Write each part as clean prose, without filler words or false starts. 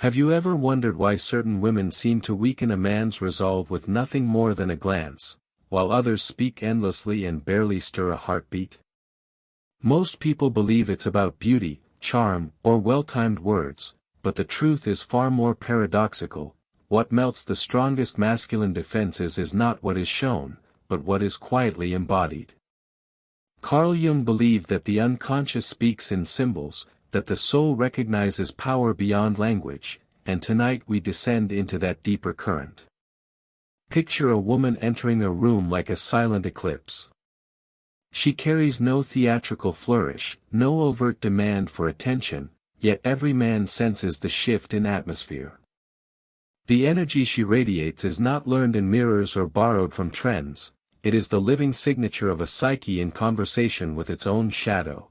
Have you ever wondered why certain women seem to weaken a man's resolve with nothing more than a glance, while others speak endlessly and barely stir a heartbeat? Most people believe it's about beauty, charm, or well-timed words, but the truth is far more paradoxical. What melts the strongest masculine defenses is not what is shown, but what is quietly embodied. Carl Jung believed that the unconscious speaks in symbols, that the soul recognizes power beyond language, and tonight we descend into that deeper current. Picture a woman entering a room like a silent eclipse. She carries no theatrical flourish, no overt demand for attention, yet every man senses the shift in atmosphere. The energy she radiates is not learned in mirrors or borrowed from trends, it is the living signature of a psyche in conversation with its own shadow.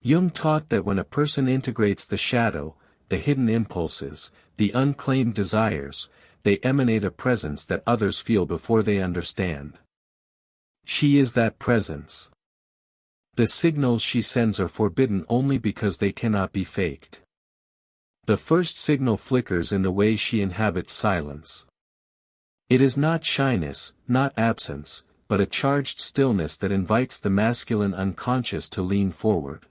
Jung taught that when a person integrates the shadow, the hidden impulses, the unclaimed desires, they emanate a presence that others feel before they understand. She is that presence. The signals she sends are forbidden only because they cannot be faked. The first signal flickers in the way she inhabits silence. It is not shyness, not absence, but a charged stillness that invites the masculine unconscious to lean forward.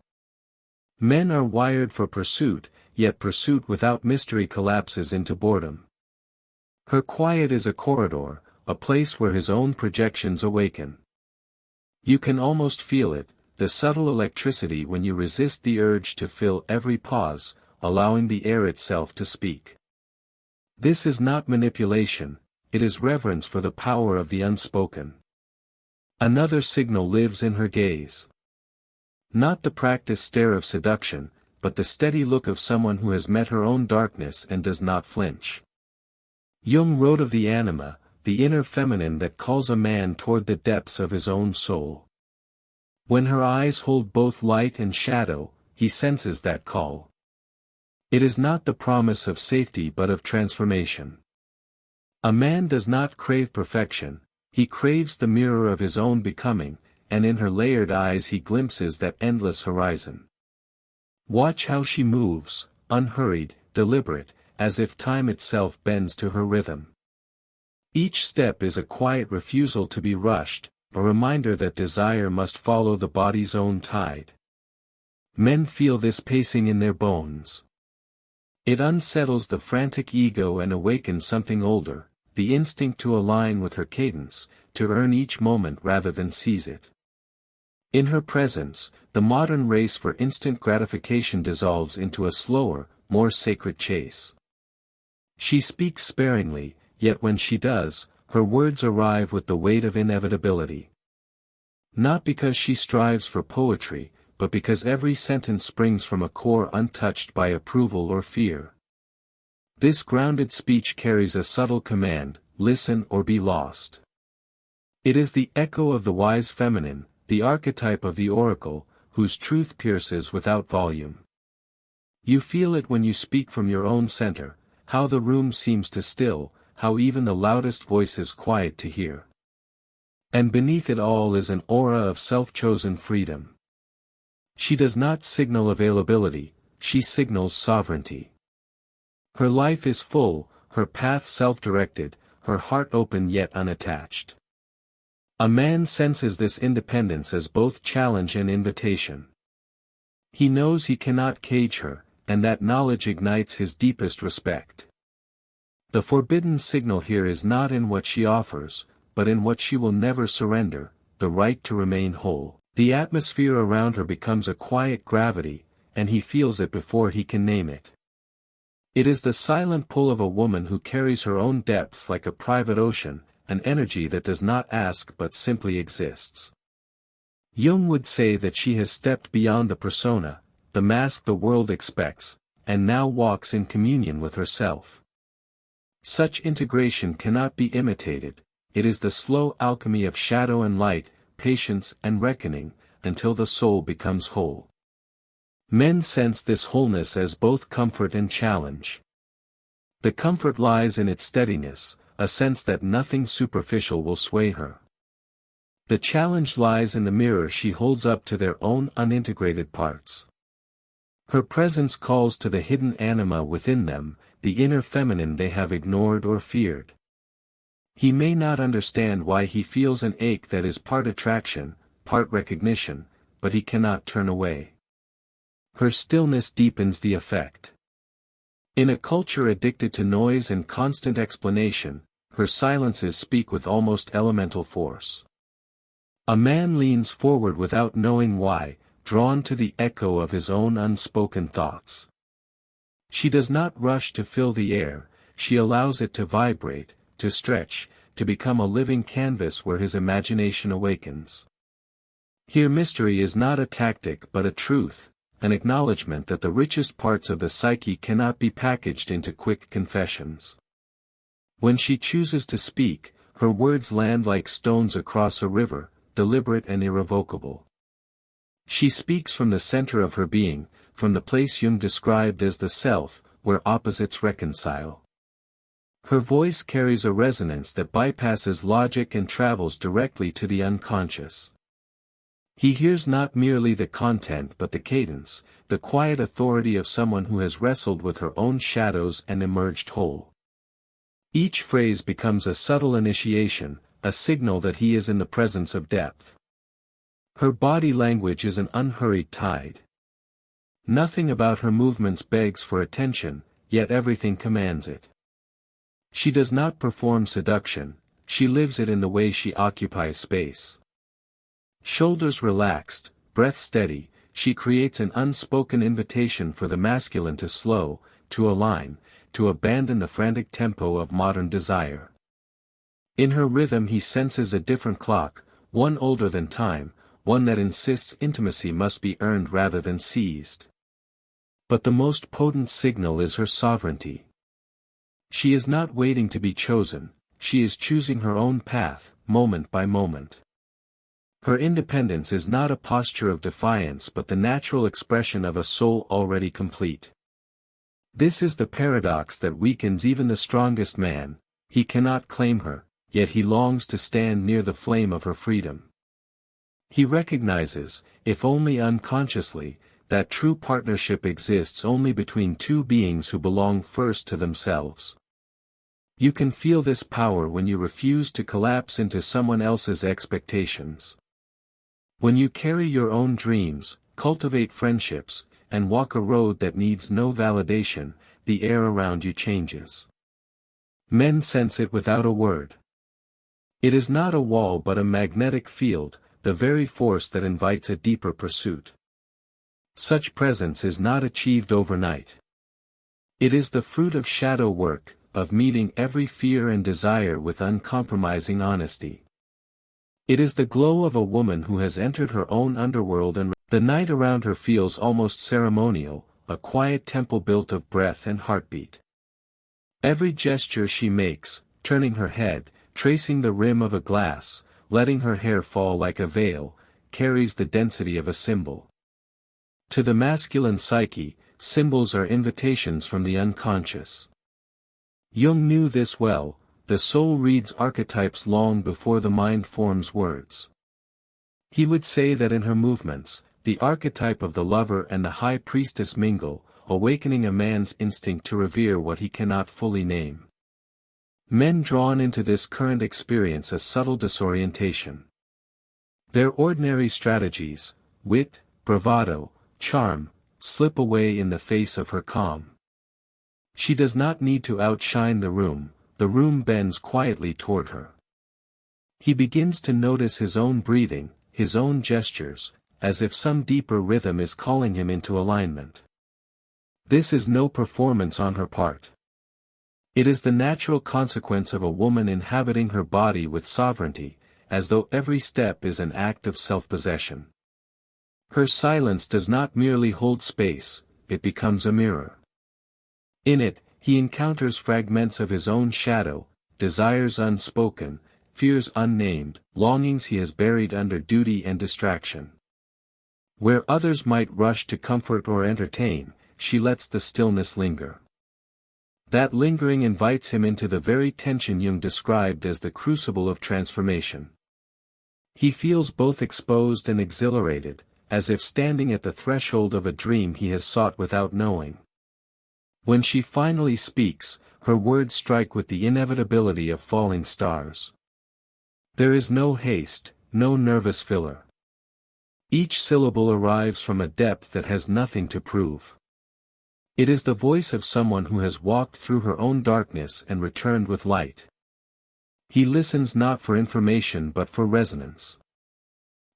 Men are wired for pursuit, yet pursuit without mystery collapses into boredom. Her quiet is a corridor, a place where his own projections awaken. You can almost feel it, the subtle electricity when you resist the urge to fill every pause, allowing the air itself to speak. This is not manipulation, it is reverence for the power of the unspoken. Another signal lives in her gaze. Not the practiced stare of seduction, but the steady look of someone who has met her own darkness and does not flinch. Jung wrote of the anima, the inner feminine that calls a man toward the depths of his own soul. When her eyes hold both light and shadow, he senses that call. It is not the promise of safety but of transformation. A man does not crave perfection, he craves the mirror of his own becoming, and in her layered eyes he glimpses that endless horizon. Watch how she moves, unhurried, deliberate, as if time itself bends to her rhythm. Each step is a quiet refusal to be rushed, a reminder that desire must follow the body's own tide. Men feel this pacing in their bones. It unsettles the frantic ego and awakens something older, the instinct to align with her cadence, to earn each moment rather than seize it. In her presence, the modern race for instant gratification dissolves into a slower, more sacred chase. She speaks sparingly, yet when she does, her words arrive with the weight of inevitability. Not because she strives for poetry, but because every sentence springs from a core untouched by approval or fear. This grounded speech carries a subtle command, listen or be lost. It is the echo of the wise feminine, the archetype of the oracle, whose truth pierces without volume. You feel it when you speak from your own center, how the room seems to still, how even the loudest voice is quiet to hear. And beneath it all is an aura of self-chosen freedom. She does not signal availability, she signals sovereignty. Her life is full, her path self-directed, her heart open yet unattached. A man senses this independence as both challenge and invitation. He knows he cannot cage her, and that knowledge ignites his deepest respect. The forbidden signal here is not in what she offers, but in what she will never surrender, the right to remain whole. The atmosphere around her becomes a quiet gravity, and he feels it before he can name it. It is the silent pull of a woman who carries her own depths like a private ocean, an energy that does not ask but simply exists. Jung would say that she has stepped beyond the persona, the mask the world expects, and now walks in communion with herself. Such integration cannot be imitated, it is the slow alchemy of shadow and light, patience and reckoning, until the soul becomes whole. Men sense this wholeness as both comfort and challenge. The comfort lies in its steadiness, a sense that nothing superficial will sway her. The challenge lies in the mirror she holds up to their own unintegrated parts. Her presence calls to the hidden anima within them, the inner feminine they have ignored or feared. He may not understand why he feels an ache that is part attraction, part recognition, but he cannot turn away. Her stillness deepens the effect. In a culture addicted to noise and constant explanation, her silences speak with almost elemental force. A man leans forward without knowing why, drawn to the echo of his own unspoken thoughts. She does not rush to fill the air, she allows it to vibrate, to stretch, to become a living canvas where his imagination awakens. Here mystery is not a tactic but a truth, an acknowledgement that the richest parts of the psyche cannot be packaged into quick confessions. When she chooses to speak, her words land like stones across a river, deliberate and irrevocable. She speaks from the center of her being, from the place Jung described as the self, where opposites reconcile. Her voice carries a resonance that bypasses logic and travels directly to the unconscious. He hears not merely the content but the cadence, the quiet authority of someone who has wrestled with her own shadows and emerged whole. Each phrase becomes a subtle initiation, a signal that he is in the presence of depth. Her body language is an unhurried tide. Nothing about her movements begs for attention, yet everything commands it. She does not perform seduction, she lives it in the way she occupies space. Shoulders relaxed, breath steady, she creates an unspoken invitation for the masculine to slow, to align, to abandon the frantic tempo of modern desire. In her rhythm he senses a different clock, one older than time, one that insists intimacy must be earned rather than seized. But the most potent signal is her sovereignty. She is not waiting to be chosen, she is choosing her own path, moment by moment. Her independence is not a posture of defiance but the natural expression of a soul already complete. This is the paradox that weakens even the strongest man, he cannot claim her, yet he longs to stand near the flame of her freedom. He recognizes, if only unconsciously, that true partnership exists only between two beings who belong first to themselves. You can feel this power when you refuse to collapse into someone else's expectations. When you carry your own dreams, cultivate friendships, and walk a road that needs no validation, the air around you changes. Men sense it without a word. It is not a wall but a magnetic field, the very force that invites a deeper pursuit. Such presence is not achieved overnight. It is the fruit of shadow work, of meeting every fear and desire with uncompromising honesty. It is the glow of a woman who has entered her own underworld and the night around her feels almost ceremonial, a quiet temple built of breath and heartbeat. Every gesture she makes, turning her head, tracing the rim of a glass, letting her hair fall like a veil, carries the density of a symbol. To the masculine psyche, symbols are invitations from the unconscious. Jung knew this well, the soul reads archetypes long before the mind forms words. He would say that in her movements, the archetype of the lover and the high priestess mingle, awakening a man's instinct to revere what he cannot fully name. Men drawn into this current experience a subtle disorientation. Their ordinary strategies, wit, bravado, charm, slip away in the face of her calm. She does not need to outshine the room bends quietly toward her. He begins to notice his own breathing, his own gestures, as if some deeper rhythm is calling him into alignment. This is no performance on her part. It is the natural consequence of a woman inhabiting her body with sovereignty, as though every step is an act of self-possession. Her silence does not merely hold space, it becomes a mirror. In it, he encounters fragments of his own shadow, desires unspoken, fears unnamed, longings he has buried under duty and distraction. Where others might rush to comfort or entertain, she lets the stillness linger. That lingering invites him into the very tension Jung described as the crucible of transformation. He feels both exposed and exhilarated, as if standing at the threshold of a dream he has sought without knowing. When she finally speaks, her words strike with the inevitability of falling stars. There is no haste, no nervous filler. Each syllable arrives from a depth that has nothing to prove. It is the voice of someone who has walked through her own darkness and returned with light. He listens not for information but for resonance.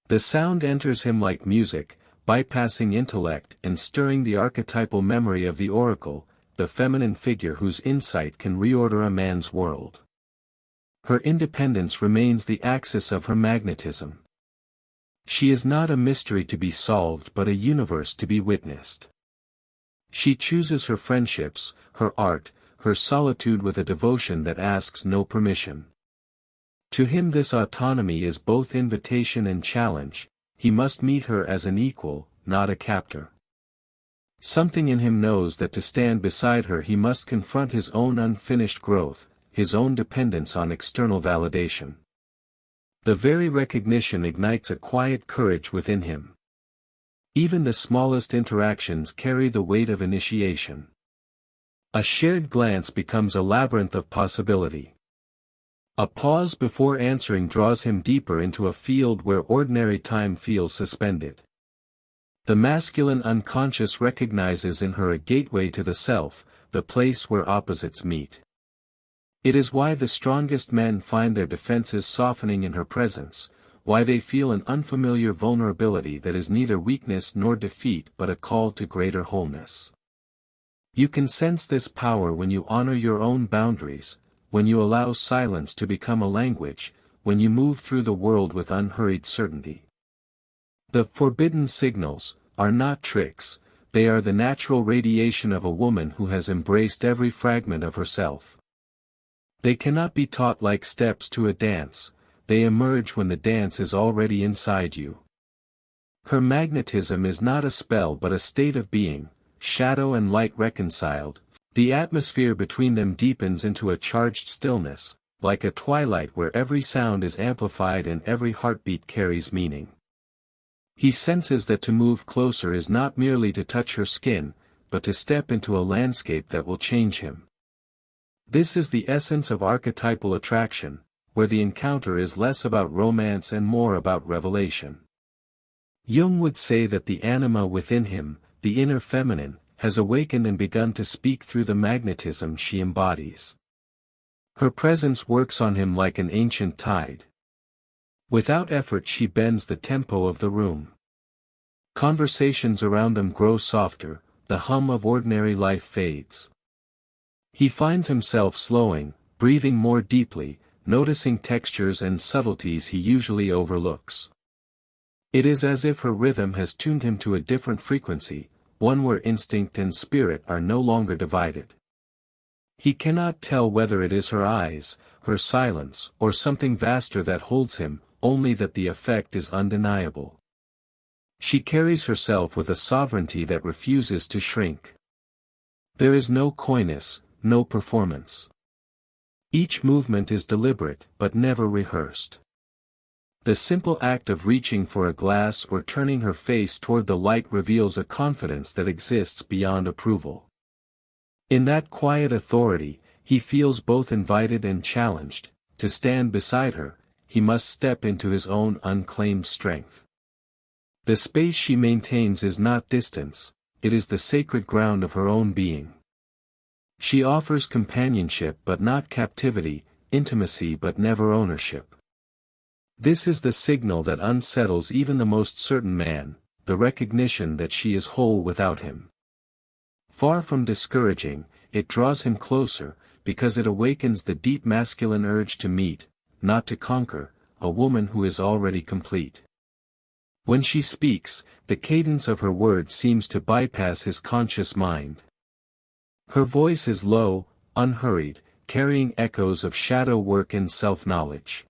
The sound enters him like music, bypassing intellect and stirring the archetypal memory of the oracle, the feminine figure whose insight can reorder a man's world. Her independence remains the axis of her magnetism. She is not a mystery to be solved but a universe to be witnessed. She chooses her friendships, her art, her solitude with a devotion that asks no permission. To him this autonomy is both invitation and challenge. He must meet her as an equal, not a captor. Something in him knows that to stand beside her he must confront his own unfinished growth, his own dependence on external validation. The very recognition ignites a quiet courage within him. Even the smallest interactions carry the weight of initiation. A shared glance becomes a labyrinth of possibility. A pause before answering draws him deeper into a field where ordinary time feels suspended. The masculine unconscious recognizes in her a gateway to the self, the place where opposites meet. It is why the strongest men find their defenses softening in her presence, why they feel an unfamiliar vulnerability that is neither weakness nor defeat but a call to greater wholeness. You can sense this power when you honor your own boundaries, when you allow silence to become a language, when you move through the world with unhurried certainty. The forbidden signals are not tricks, they are the natural radiation of a woman who has embraced every fragment of herself. They cannot be taught like steps to a dance, they emerge when the dance is already inside you. Her magnetism is not a spell but a state of being, shadow and light reconciled. The atmosphere between them deepens into a charged stillness, like a twilight where every sound is amplified and every heartbeat carries meaning. He senses that to move closer is not merely to touch her skin, but to step into a landscape that will change him. This is the essence of archetypal attraction, where the encounter is less about romance and more about revelation. Jung would say that the anima within him, the inner feminine, has awakened and begun to speak through the magnetism she embodies. Her presence works on him like an ancient tide. Without effort she bends the tempo of the room. Conversations around them grow softer, the hum of ordinary life fades. He finds himself slowing, breathing more deeply, noticing textures and subtleties he usually overlooks. It is as if her rhythm has tuned him to a different frequency, one where instinct and spirit are no longer divided. He cannot tell whether it is her eyes, her silence, or something vaster that holds him, only that the effect is undeniable. She carries herself with a sovereignty that refuses to shrink. There is no coyness, no performance. Each movement is deliberate, but never rehearsed. The simple act of reaching for a glass or turning her face toward the light reveals a confidence that exists beyond approval. In that quiet authority, he feels both invited and challenged. To stand beside her, he must step into his own unclaimed strength. The space she maintains is not distance, it is the sacred ground of her own being. She offers companionship but not captivity, intimacy but never ownership. This is the signal that unsettles even the most certain man, the recognition that she is whole without him. Far from discouraging, it draws him closer, because it awakens the deep masculine urge to meet, not to conquer, a woman who is already complete. When she speaks, the cadence of her words seems to bypass his conscious mind. Her voice is low, unhurried, carrying echoes of shadow work and self-knowledge.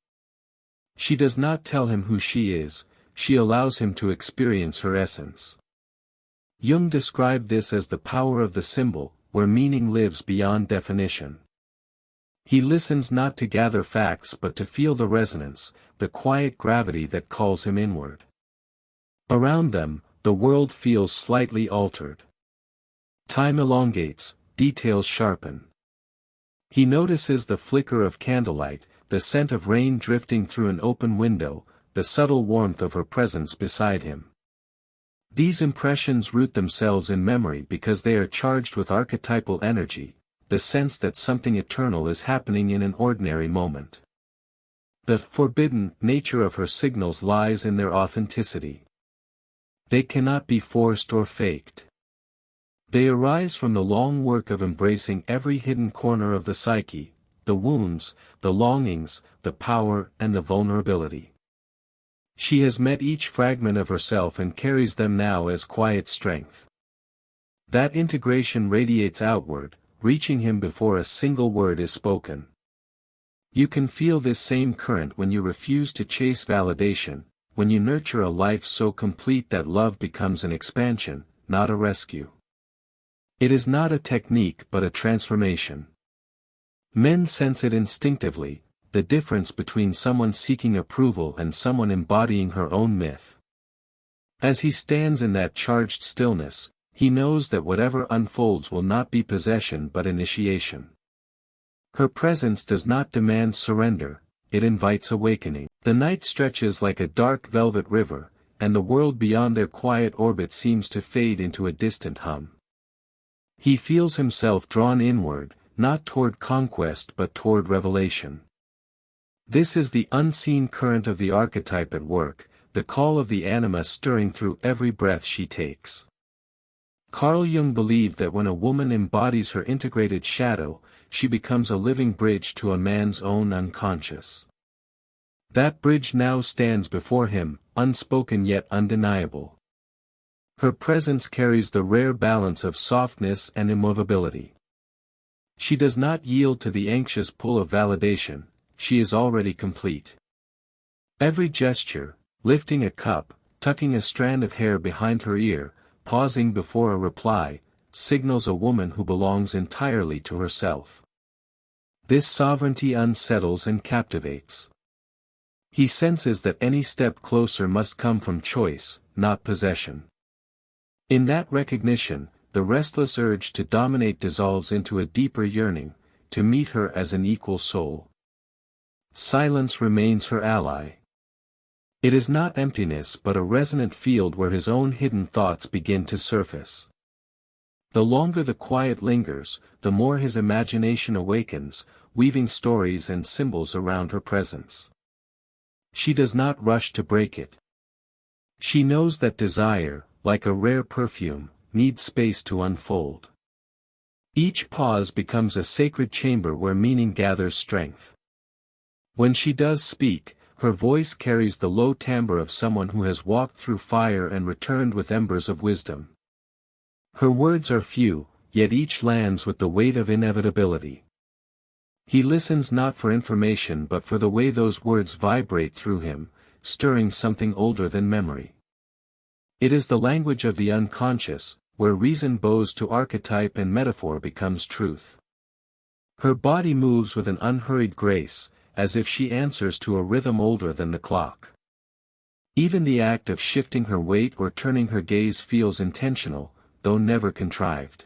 She does not tell him who she is, she allows him to experience her essence. Jung described this as the power of the symbol, where meaning lives beyond definition. He listens not to gather facts but to feel the resonance, the quiet gravity that calls him inward. Around them, the world feels slightly altered. Time elongates, details sharpen. He notices the flicker of candlelight, the scent of rain drifting through an open window, the subtle warmth of her presence beside him. These impressions root themselves in memory because they are charged with archetypal energy, the sense that something eternal is happening in an ordinary moment. The forbidden nature of her signals lies in their authenticity. They cannot be forced or faked. They arise from the long work of embracing every hidden corner of the psyche, the wounds, the longings, the power and the vulnerability. She has met each fragment of herself and carries them now as quiet strength. That integration radiates outward, reaching him before a single word is spoken. You can feel this same current when you refuse to chase validation, when you nurture a life so complete that love becomes an expansion, not a rescue. It is not a technique but a transformation. Men sense it instinctively, the difference between someone seeking approval and someone embodying her own myth. As he stands in that charged stillness, he knows that whatever unfolds will not be possession but initiation. Her presence does not demand surrender, it invites awakening. The night stretches like a dark velvet river, and the world beyond their quiet orbit seems to fade into a distant hum. He feels himself drawn inward, not toward conquest but toward revelation. This is the unseen current of the archetype at work, the call of the anima stirring through every breath she takes. Carl Jung believed that when a woman embodies her integrated shadow, she becomes a living bridge to a man's own unconscious. That bridge now stands before him, unspoken yet undeniable. Her presence carries the rare balance of softness and immovability. She does not yield to the anxious pull of validation, she is already complete. Every gesture, lifting a cup, tucking a strand of hair behind her ear, pausing before a reply, signals a woman who belongs entirely to herself. This sovereignty unsettles and captivates. He senses that any step closer must come from choice, not possession. In that recognition, the restless urge to dominate dissolves into a deeper yearning, to meet her as an equal soul. Silence remains her ally. It is not emptiness but a resonant field where his own hidden thoughts begin to surface. The longer the quiet lingers, the more his imagination awakens, weaving stories and symbols around her presence. She does not rush to break it. She knows that desire, like a rare perfume, needs space to unfold. Each pause becomes a sacred chamber where meaning gathers strength. When she does speak, her voice carries the low timbre of someone who has walked through fire and returned with embers of wisdom. Her words are few, yet each lands with the weight of inevitability. He listens not for information but for the way those words vibrate through him, stirring something older than memory. It is the language of the unconscious, where reason bows to archetype and metaphor becomes truth. Her body moves with an unhurried grace, as if she answers to a rhythm older than the clock. Even the act of shifting her weight or turning her gaze feels intentional, though never contrived.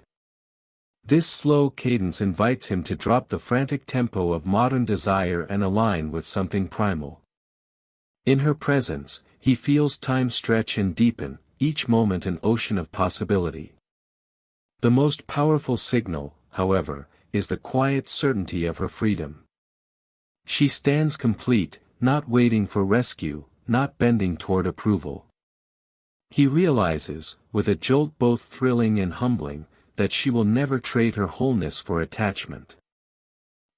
This slow cadence invites him to drop the frantic tempo of modern desire and align with something primal. In her presence, he feels time stretch and deepen, each moment an ocean of possibility. The most powerful signal, however, is the quiet certainty of her freedom. She stands complete, not waiting for rescue, not bending toward approval. He realizes, with a jolt both thrilling and humbling, that she will never trade her wholeness for attachment.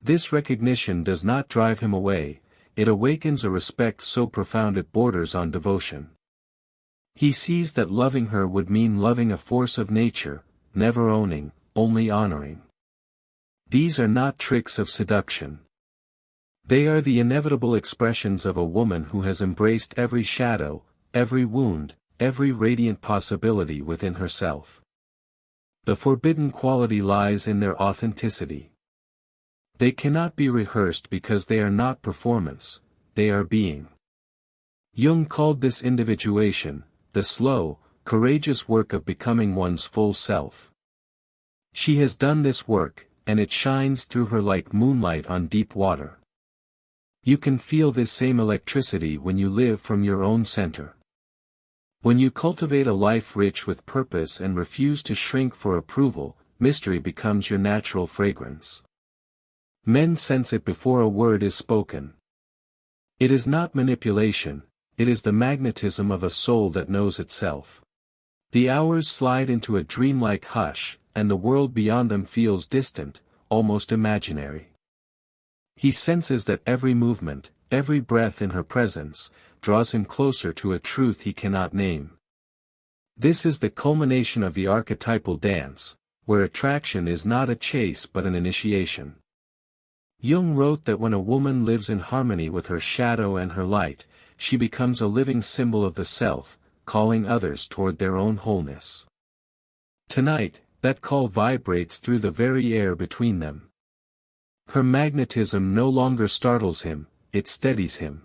This recognition does not drive him away, it awakens a respect so profound it borders on devotion. He sees that loving her would mean loving a force of nature, never owning, only honoring. These are not tricks of seduction. They are the inevitable expressions of a woman who has embraced every shadow, every wound, every radiant possibility within herself. The forbidden quality lies in their authenticity. They cannot be rehearsed because they are not performance, they are being. Jung called this individuation, the slow, courageous work of becoming one's full self. She has done this work, and it shines through her like moonlight on deep water. You can feel this same electricity when you live from your own center. When you cultivate a life rich with purpose and refuse to shrink for approval, mystery becomes your natural fragrance. Men sense it before a word is spoken. It is not manipulation, it is the magnetism of a soul that knows itself. The hours slide into a dreamlike hush, and the world beyond them feels distant, almost imaginary. He senses that every movement, every breath in her presence, draws him closer to a truth he cannot name. This is the culmination of the archetypal dance, where attraction is not a chase but an initiation. Jung wrote that when a woman lives in harmony with her shadow and her light, she becomes a living symbol of the self, calling others toward their own wholeness. Tonight, that call vibrates through the very air between them. Her magnetism no longer startles him, it steadies him.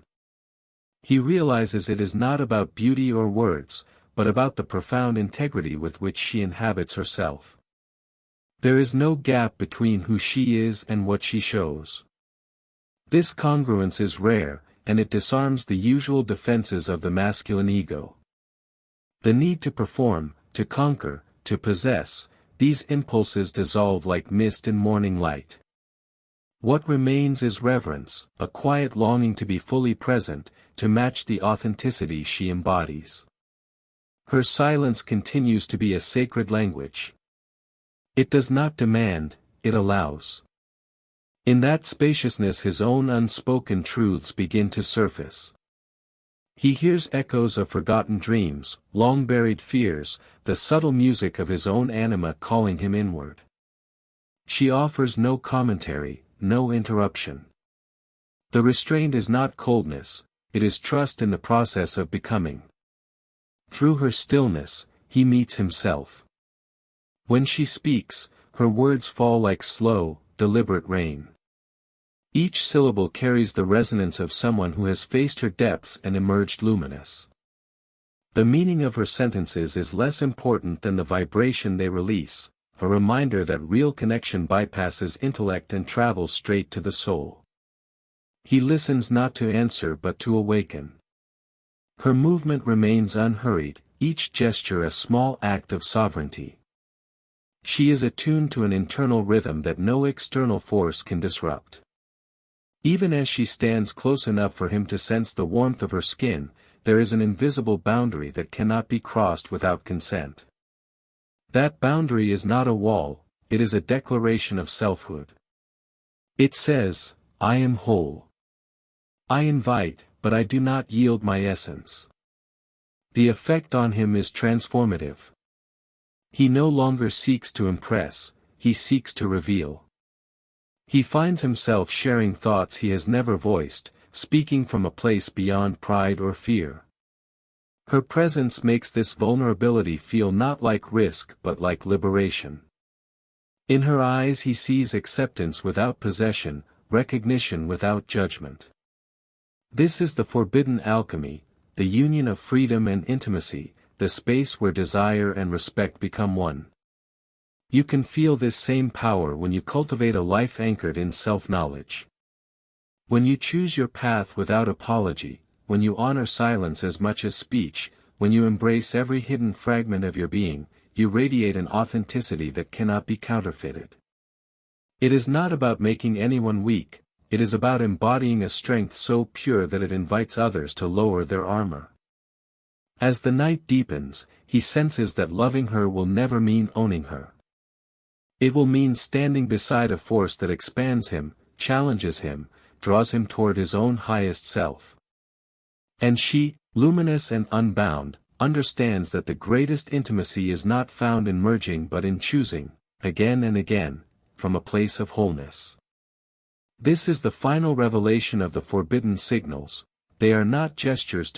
He realizes it is not about beauty or words, but about the profound integrity with which she inhabits herself. There is no gap between who she is and what she shows. This congruence is rare, and it disarms the usual defenses of the masculine ego. The need to perform, to conquer, to possess, these impulses dissolve like mist in morning light. What remains is reverence, a quiet longing to be fully present, to match the authenticity she embodies. Her silence continues to be a sacred language. It does not demand, it allows. In that spaciousness his own unspoken truths begin to surface. He hears echoes of forgotten dreams, long-buried fears, the subtle music of his own anima calling him inward. She offers no commentary, no interruption. The restraint is not coldness, it is trust in the process of becoming. Through her stillness, he meets himself. When she speaks, her words fall like slow, deliberate rain. Each syllable carries the resonance of someone who has faced her depths and emerged luminous. The meaning of her sentences is less important than the vibration they release, a reminder that real connection bypasses intellect and travels straight to the soul. He listens not to answer but to awaken. Her movement remains unhurried, each gesture a small act of sovereignty. She is attuned to an internal rhythm that no external force can disrupt. Even as she stands close enough for him to sense the warmth of her skin, there is an invisible boundary that cannot be crossed without consent. That boundary is not a wall, it is a declaration of selfhood. It says, I am whole. I invite, but I do not yield my essence. The effect on him is transformative. He no longer seeks to impress, he seeks to reveal. He finds himself sharing thoughts he has never voiced, speaking from a place beyond pride or fear. Her presence makes this vulnerability feel not like risk but like liberation. In her eyes he sees acceptance without possession, recognition without judgment. This is the forbidden alchemy, the union of freedom and intimacy, the space where desire and respect become one. You can feel this same power when you cultivate a life anchored in self-knowledge. When you choose your path without apology, when you honor silence as much as speech, when you embrace every hidden fragment of your being, you radiate an authenticity that cannot be counterfeited. It is not about making anyone weak, it is about embodying a strength so pure that it invites others to lower their armor. As the night deepens, he senses that loving her will never mean owning her. It will mean standing beside a force that expands him, challenges him, draws him toward his own highest self. And she, luminous and unbound, understands that the greatest intimacy is not found in merging but in choosing, again and again, from a place of wholeness. This is the final revelation of the forbidden signals, they are not gestures to